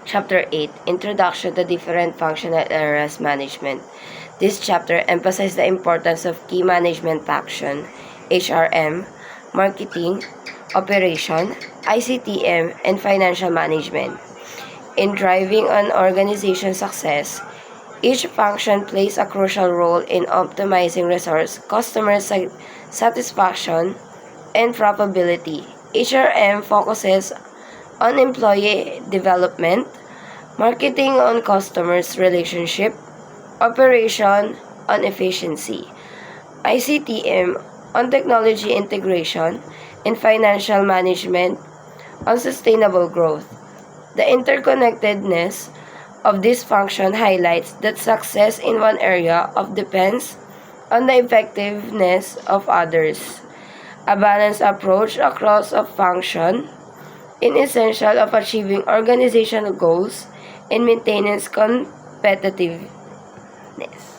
Chapter 8, Introduction to Different Functional Areas Management. This chapter emphasizes the importance of key management function, HRM, marketing, operation, ICTM, and financial management. In driving an organization's success, each function plays a crucial role in optimizing resource, customer satisfaction, and profitability. HRM focuses on employee development, marketing on customers' relationship, operation on efficiency, ICTM on technology integration, and financial management on sustainable growth. The interconnectedness of this function highlights that success in one area of depends on the effectiveness of others. A balanced approach across a function is essential of achieving organizational goals and maintaining competitiveness.